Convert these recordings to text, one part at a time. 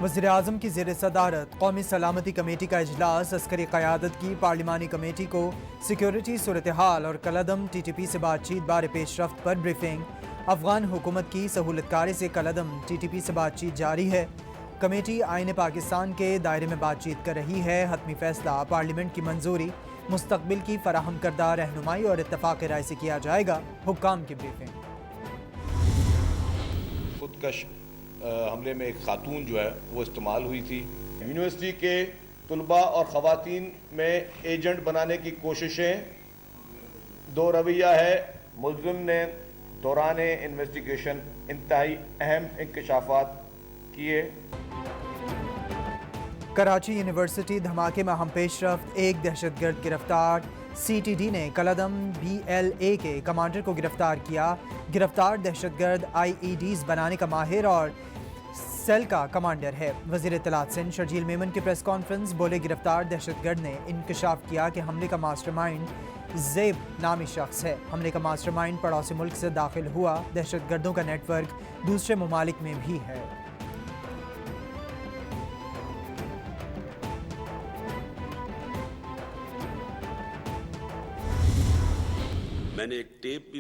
वज़ीर आज़म की ज़ेर सदारत कौमी सलामती कमेटी का इजलास, अस्करी क़यादत की पार्लिमानी कमेटी को सिक्योरिटी सूरत हाल और कलदम TTP से बातचीत बारे पेशरफ्त पर ब्रीफिंग। अफगान हुकूमत की सहूलतकारी से कलदम TTP से बातचीत जारी है। कमेटी आईन पाकिस्तान के दायरे में बातचीत कर रही है। हतमी फैसला पार्लियामेंट की मंजूरी मुस्तकबिल की फराहम करदा रहनुमाई और इत्तफाक राय से किया जाएगा। हुक्काम की ब्रीफिंग। खुदकश हमले में एक खातून जो है वो इस्तेमाल हुई थी। यूनिवर्सिटी के तलबा और ख़वातीन में एजेंट बनाने की कोशिशें, दो रवैया है। मुल्ज़िम ने दौरान इन्वेस्टिगेशन इंतहाई अहम इंकशाफात किए। कराची यूनिवर्सिटी धमाके में अहम पेशरफ्त, एक दहशतगर्द गिरफ्तार। CTD ने कलदम BLA के कमांडर को गिरफ्तार किया। गिरफ्तार दहशतगर्द IEDs बनाने का माहिर और सेल का कमांडर है। वज़ीर इत्तलात सिंध शर्जील मेमन की प्रेस कॉन्फ्रेंस, बोले गिरफ्तार दहशतगर्द ने इंकशाफ किया कि हमले का मास्टरमाइंड ज़ेब नामी शख्स है। हमले का मास्टरमाइंड पड़ोसी मुल्क से दाखिल हुआ। दहशतगर्दों का नेटवर्क दूसरे ममालिक में भी है। मैंने एक टेप भी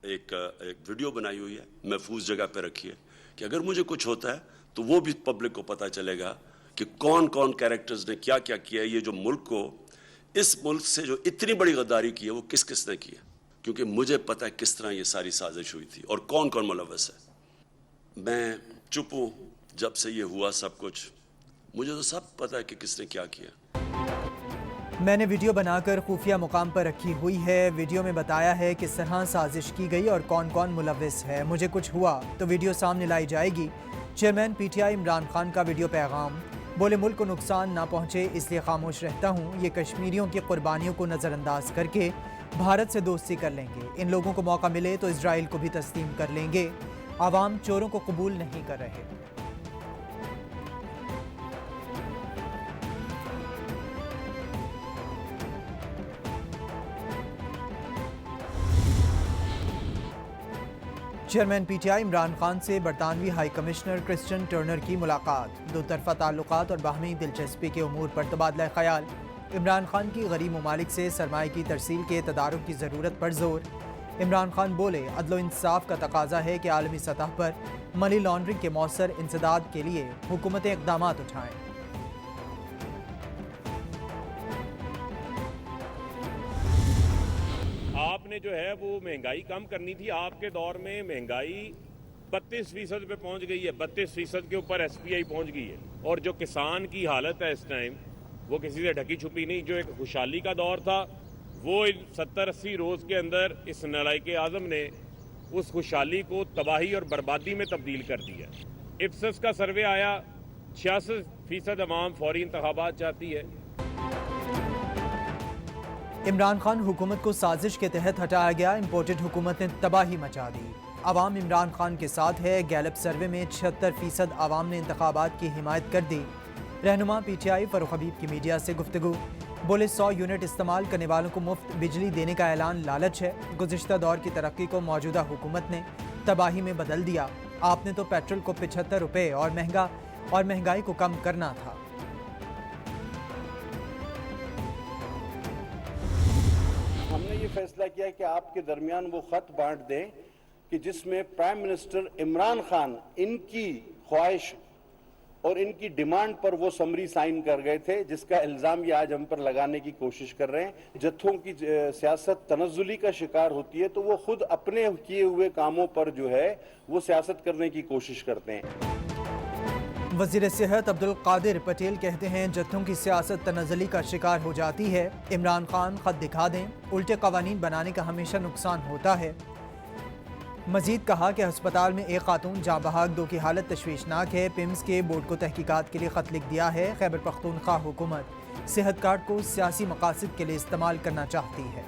एक वीडियो बनाई हुई है, महफूज जगह पे रखी है कि अगर मुझे कुछ होता है तो वो भी पब्लिक को पता चलेगा कि कौन कौन कैरेक्टर्स ने क्या क्या किया है। ये जो मुल्क को, इस मुल्क से जो इतनी बड़ी गद्दारी की है वो किस किस ने की है, क्योंकि मुझे पता है किस तरह ये सारी साजिश हुई थी और कौन कौन मुलव्वस है। मैं चुप हूँ जब से ये हुआ सब कुछ, मुझे तो सब पता है कि किसने क्या किया। मैंने वीडियो बनाकर खुफिया मुकाम पर रखी हुई है। वीडियो में बताया है किस तरह साजिश की गई और कौन कौन मुलव्वस है। मुझे कुछ हुआ तो वीडियो सामने लाई जाएगी। चेयरमैन PTI इमरान खान का वीडियो पैगाम, बोले मुल्क को नुकसान ना पहुँचे इसलिए खामोश रहता हूँ। ये कश्मीरियों की कुर्बानियों को नज़रअंदाज करके भारत से दोस्ती कर लेंगे। इन लोगों को मौका मिले तो इसराइल को भी तस्लीम कर लेंगे। आवाम चोरों को कबूल नहीं कर रहे। चेयरमैन PTI इमरान खान से बरतानवी हाई कमिश्नर क्रिश्चियन टर्नर की मुलाकात। दो तरफा ताल्लुकात और बाहमी दिलचस्पी के उमूर पर तबादला ख्याल। इमरान खान की गरीब ममालिक से सरमाए की तरसील के तदारुक की ज़रूरत पर जोर। इमरान खान बोले अदल इंसाफ का तकाजा है कि आलमी सतह पर मनी लॉन्ड्रिंग के मौसर इंसदाद के लिए हुकूमतें इक़दामात उठाएं। आपने जो है वो महंगाई कम करनी थी। आपके दौर में महंगाई 32% पे पहुंच गई है, 32% के ऊपर SPI पहुंच गई है। और जो किसान की हालत है इस टाइम, वो किसी से ढकी छुपी नहीं। जो एक खुशहाली का दौर था वो 70-80 रोज़ के अंदर इस नालायक आज़म ने उस खुशहाली को तबाही और बर्बादी में तब्दील कर दिया। इप्सस का सर्वे आया, 66% अवाम फौरी इंतखाबात चाहती है। इमरान खान हुकूमत को साजिश के तहत हटाया गया। इम्पोर्टेड हुकूमत ने तबाही मचा दी। आवाम इमरान खान के साथ है। गैलप सर्वे में 76% आवाम ने इंतखाबात की हिमायत कर दी। रहनुमा PTI फरूख हबीब की मीडिया से गुफ्तगू, बोले 100 यूनिट इस्तेमाल करने वालों को मुफ्त बिजली देने का ऐलान लालच है। गुज़िश्ता दौर की तरक्की को मौजूदा हुकूमत ने तबाही में बदल दिया। आपने तो पेट्रोल को 75 रुपये और महंगाई को कम करना था। हमने ये फैसला किया कि आपके दरमियान वो खत बांट दें कि जिसमें प्राइम मिनिस्टर इमरान खान इनकी ख्वाहिश और इनकी डिमांड पर वो समरी साइन कर गए थे, जिसका इल्ज़ाम ये आज हम पर लगाने की कोशिश कर रहे हैं। जत्थों की सियासत तनज़्ज़ुली का शिकार होती है तो वो खुद अपने किए हुए कामों पर जो है वो सियासत करने की कोशिश करते हैं। वज़ीर सेहत अब्दुल कादिर पटेल कहते हैं जत्थों की सियासत तनज़्ज़ुली का शिकार हो जाती है। इमरान खान खत दिखा दें, उल्टे कवानीन बनाने का हमेशा नुकसान होता है। मजीद कहा कि अस्पताल में एक खातून जाँ बहाक, दो की हालत तशवीशनाक है। पिम्स के बोर्ड को तहकीकात के लिए खत लिख दिया है। खैबर पख्तूनख्वा हुकूमत सेहत कार्ड को सियासी मकासद के लिए इस्तेमाल करना चाहती है।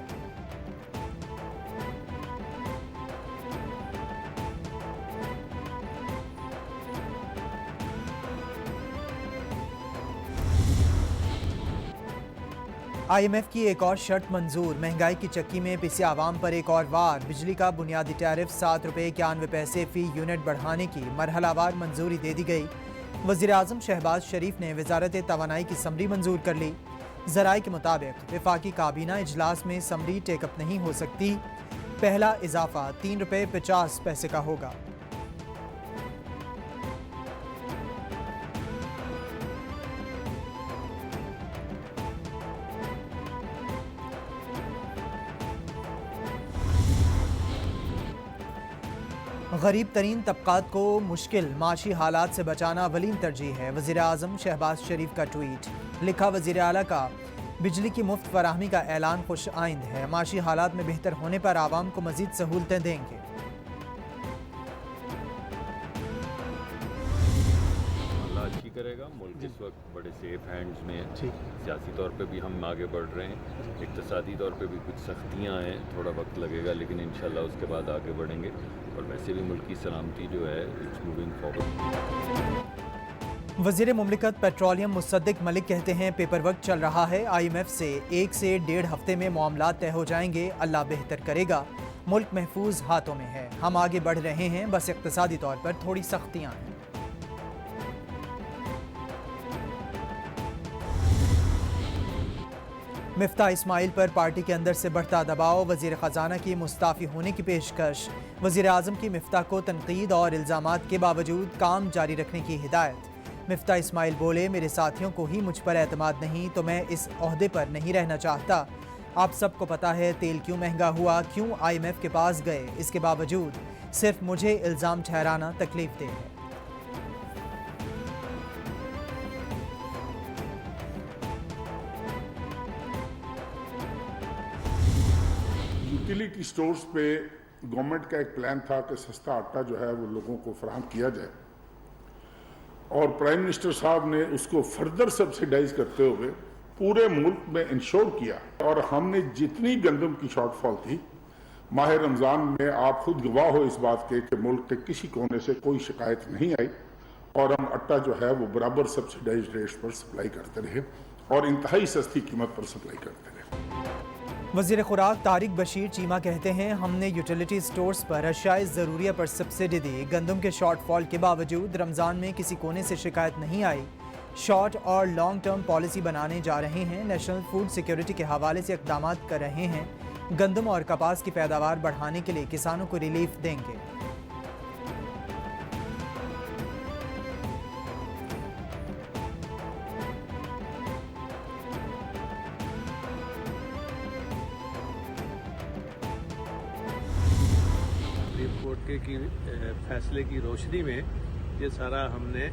IMF की एक और शर्त मंजूर। महंगाई की चक्की में पिसे आवाम पर एक और वार। बिजली का बुनियादी टैरिफ 7 रुपये 91 पैसे फी यूनिट बढ़ाने की मरहलावार मंजूरी दे दी गई। वज़ीर आज़म शहबाज शरीफ ने वज़ारत तवानाई की समरी मंजूर कर ली। ज़राए के मुताबिक वफाकी काबीना इजलास में समरी टेकअप नहीं हो सकती। पहला इजाफा 3 रुपये 50 पैसे का होगा। गरीब तरीन तबकात को मुश्किल माशी हालात से बचाना अवलीन तरजीह है। वज़ीर आज़म शहबाज शरीफ का ट्वीट। लिखा, वज़ीर आला का बिजली की मुफ्त फराहमी का ऐलान खुश आइंद है। माशी हालात में बेहतर होने पर आवाम को मज़ीद सहूलतें देंगे। अल्लाह अच्छी करेगा। मुल्क इस वक्त बड़े सेफ हैंड्स में है। सियासी तौर पे भी हम आगे बढ़ रहे हैं, इक़्तिसादी तौर पे भी कुछ सख्तियाँ हैं, थोड़ा वक्त लगेगा लेकिन इंशाल्लाह उसके बाद आगे बढ़ेंगे। और वैसे भी मुल्क की सलामती जो है इट्स मूविंग फॉरवर्ड। वज़ीर मुमलिकत पेट्रोलियम मुसद्दिक मलिक कहते हैं पेपर वर्क चल रहा है। IMF से 1 से 1.5 हफ्ते में मामलात तय हो जाएंगे। अल्लाह बेहतर करेगा। मुल्क महफूज हाथों में है। हम आगे बढ़ रहे हैं, बस इक़्तिसादी तौर पर थोड़ी सख्तियाँ हैं। मिफ्ता इस्माइल पर पार्टी के अंदर से बढ़ता दबाव। वज़ीर ख़जाना की मुस्ताफ़ी होने की पेशकश। वज़ीर आज़म की मिफ्ता को तनकीद और इल्ज़ामात के बावजूद काम जारी रखने की हिदायत। मिफ्ता इस्माइल बोले, मेरे साथियों को ही मुझ पर एतमाद नहीं तो मैं इस ओहदे पर नहीं रहना चाहता। आप सबको पता है तेल क्यों महंगा हुआ, क्यों IMF के पास गए, इसके बावजूद सिर्फ मुझे इल्ज़ाम ठहराना तकलीफ देह है। यूटिलिटी स्टोर्स पे गवर्नमेंट का एक प्लान था कि सस्ता आटा जो है वो लोगों को फराहम किया जाए और प्राइम मिनिस्टर साहब ने उसको फर्दर सब्सिडाइज करते हुए पूरे मुल्क में इंश्योर किया। और हमने जितनी गंदम की शॉर्टफॉल थी माह रमज़ान में, आप खुद गवाह हो इस बात के कि मुल्क के किसी कोने से कोई शिकायत नहीं आई और हम आटा जो है वो बराबर सब्सिडाइज रेट्स पर सप्लाई करते रहे और इंतहाई सस्ती कीमत पर सप्लाई करते रहे। वज़ीर खुराक तारिक बशीर चीमा कहते हैं हमने यूटिलिटी स्टोर्स पर अशियाए ज़रूरिया पर सब्सिडी दी। गंदम के शॉर्टफॉल के बावजूद रमज़ान में किसी कोने से शिकायत नहीं आई। शॉर्ट और लॉन्ग टर्म पॉलिसी बनाने जा रहे हैं। नेशनल फूड सिक्योरिटी के हवाले से इक़दाम कर रहे हैं। गंदम और कपास की पैदावार बढ़ाने के लिए किसानों को रिलीफ देंगे। की फैसले की रोशनी में ये सारा हमने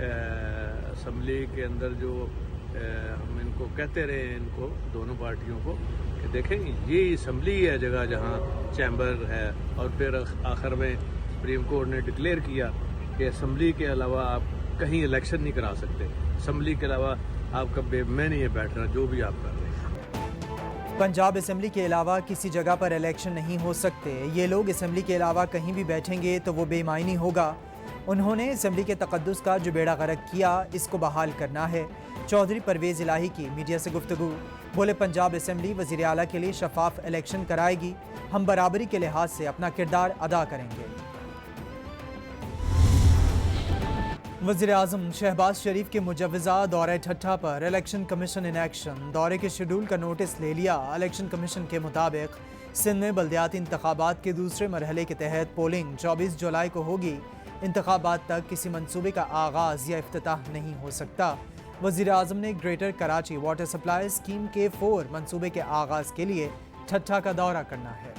असम्बली के अंदर जो हम इनको कहते रहे हैं, इनको दोनों पार्टियों को कि देखें ये असम्बली है जगह जहाँ चैम्बर है। और फिर आखिर में सुप्रीम कोर्ट ने डिक्लेयर किया कि असम्बली के अलावा आप कहीं इलेक्शन नहीं करा सकते। असम्बली के अलावा आपका मैं नहीं है बैठना, जो भी आप कर रहे हैं। पंजाब असम्बली के अलावा किसी जगह पर इलेक्शन नहीं हो सकते। ये लोग असम्बली के अलावा कहीं भी बैठेंगे तो वो बेमायनी होगा। उन्होंने असम्बली के तकद्दुस का जो बेड़ा गर्क किया, इसको बहाल करना है। चौधरी परवेज़ इलाही की मीडिया से गुफ्तगू। बोले, पंजाब असम्बली वज़ीर आला के लिए शफाफ इलेक्शन कराएगी। हम बराबरी के लिहाज से अपना किरदार अदा करेंगे। वज़ीर आज़म शहबाज शरीफ के मुजव्वज़ा दौरे ठट्ठा पर इलेक्शन कमीशन इन एक्शन। दौरे के शेड्यूल का नोटिस ले लिया। इलेक्शन कमीशन के मुताबिक सिंध में बल्दियाती इंतखाबात के दूसरे मरहले के तहत पोलिंग 24 जुलाई को होगी। इंतखाबात तक किसी मंसूबे का आगाज़ या इफ्तिताह नहीं हो सकता। वज़ीर आज़म ने greater Karachi water supply scheme के 4 मंसूबे के आगाज़ के लिए ठट्ठा का दौरा करना है।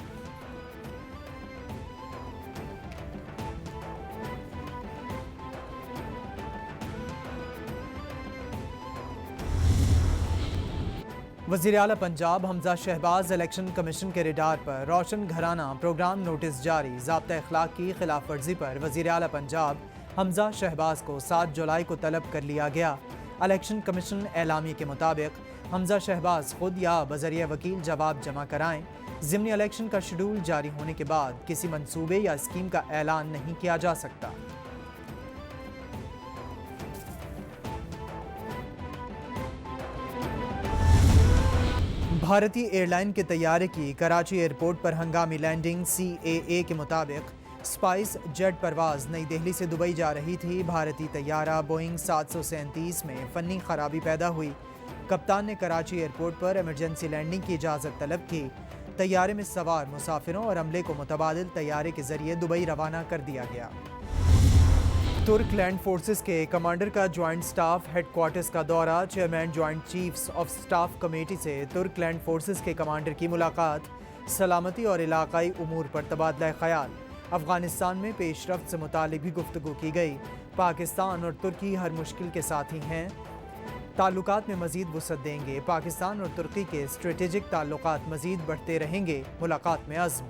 वज़ीर आला पंजाब हमजा शहबाज इलेक्शन कमीशन के रिडार पर रोशन घराना प्रोग्राम नोटिस जारी। ज़ाब्ता अखलाक की खिलाफ वर्जी पर वज़ीर आला पंजाब हमजा शहबाज को 7 जुलाई को तलब कर लिया गया। इलेक्शन कमीशन एलामी के मुताबिक हमजा शहबाज खुद या बज़रिया वकील जवाब जमा कराएं। ज़िमनी इलेक्शन का शेड्यूल जारी होने के बाद किसी मंसूबे या स्कीम का ऐलान नहीं किया जा सकता। भारतीय एयरलाइन के तैयारे की कराची एयरपोर्ट पर हंगामी लैंडिंग। CAA के मुताबिक स्पाइस जेट परवाज नई दिल्ली से दुबई जा रही थी। भारतीय तैयारा बोइंग 737 में फनी खराबी पैदा हुई। कप्तान ने कराची एयरपोर्ट पर इमरजेंसी लैंडिंग की इजाज़त तलब की। तैयारे में सवार मुसाफिरों और अमले को मुतबादिल तैयारे के जरिए दुबई रवाना कर दिया गया। तुर्क लैंड फोर्सेस के कमांडर का ज्वाइंट स्टाफ हेडक्वार्टर्स का दौरा। Chairman joint chiefs of staff committee से तुर्क लैंड फोर्सेस के कमांडर की मुलाकात। सलामती और इलाकाई उमूर पर तबादला ख्याल। अफगानिस्तान में पेशरफ्त से मुतालिक भी गुफ्तगू की गई। पाकिस्तान और तुर्की हर मुश्किल के साथी हैं, ताल्लुकात में मजीद वुसअत देंगे। पाकिस्तान और तुर्की के स्ट्रेटेजिक ताल्लुकात मजीद बढ़ते रहेंगे, मुलाकात में अज़्म।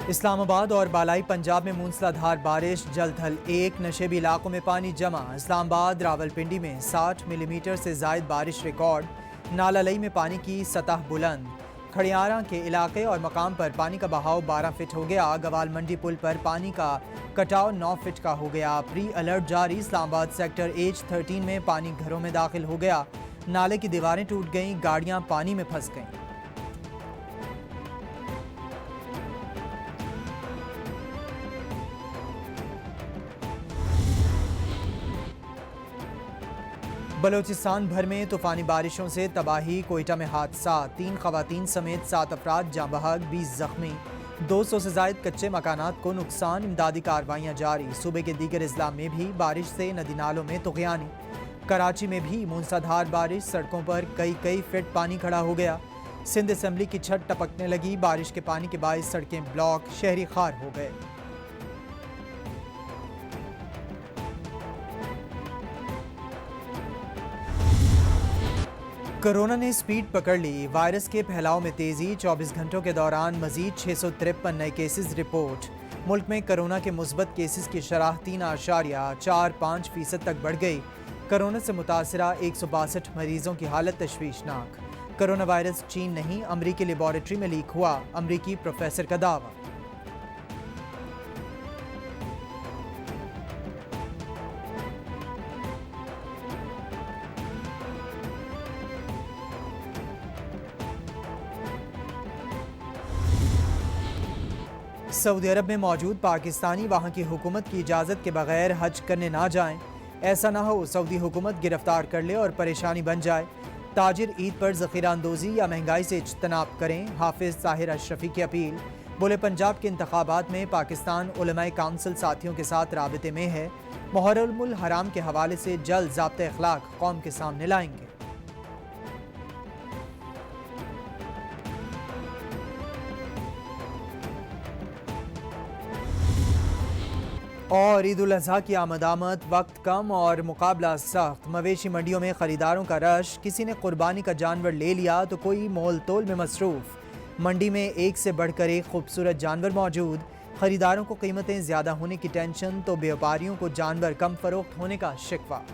इस्लामाबाद और बालाई पंजाब में मूसलाधार बारिश। जलथल 1 नशेबी इलाकों में पानी जमा। इस्लामाबाद रावलपिंडी में 60 मिलीमीटर से ज़ायद बारिश रिकॉर्ड। नालालई में पानी की सतह बुलंद। खड़ियारा के इलाके और मकाम पर पानी का बहाव 12 फीट हो गया। गवाल मंडी पुल पर पानी का कटाव 9 फीट का हो गया। प्री अलर्ट जारी। इस्लामाबाद सेक्टर H13 में पानी घरों में दाखिल हो गया। नाले की दीवारें टूट गईं, गाड़ियां पानी में फंस गईं। बलोचिस्तान भर में तूफानी बारिशों से तबाही। कोयटा में हादसा, 3 खवातीन समेत 7 अफराद जाँ बहक, 20 जख्मी। 200 से जायद कच्चे मकानात को नुकसान। इमदादी कार्रवाइयाँ जारी। सूबे के दीगर अजला में भी बारिश से नदी नालों में तुग़यानी। कराची में भी मूसलाधार बारिश। सड़कों पर कई फीट पानी खड़ा हो गया। सिंध असम्बली की छत टपकने लगी। बारिश के पानी के बायस सड़कें ब्लॉक, शहरी खार हो गए। कोरोना ने स्पीड पकड़ ली। वायरस के फैलाव में तेजी। 24 घंटों के दौरान मजीद 653 नए केसेस रिपोर्ट। मुल्क में कोरोना के मुस्बत केसेस की शरह 3.45% तक बढ़ गई। कोरोना से मुतासरा 162 मरीजों की हालत तशवीशनाक। कोरोना वायरस चीन नहीं, अमरीकी लेबॉरेटरी में लीक हुआ। अमरीकी प्रोफेसर का दावा। सऊदी अरब में मौजूद पाकिस्तानी वहाँ की हुकूमत की इजाज़त के बगैर हज करने ना जाएं। ऐसा ना हो सऊदी हुकूमत गिरफ्तार कर ले और परेशानी बन जाए। ताजिर ईद पर ज़ख़ीरा अंदोज़ी या महंगाई से इज्तनाब करें। हाफिज़ ताहिर अशरफी की अपील। बोले पंजाब के इंतखाबात में पाकिस्तान उलमाए काउंसिल साथियों के साथ राबते में है। मुहर्रमुल हराम के हवाले से जल्द ज़ाब्ते अखलाक कौम के सामने लाएंगे। और ईद उल अज़हा की आमद वक्त कम और मुकाबला सख्त। मवेशी मंडियों में ख़रीदारों का रश। किसी ने कुर्बानी का जानवर ले लिया तो कोई मोल तोल में मसरूफ़। मंडी में एक से बढ़कर एक खूबसूरत जानवर मौजूद। ख़रीदारों को कीमतें ज़्यादा होने की टेंशन तो व्यापारियों को जानवर कम फ़रोख्त होने का शिकवा।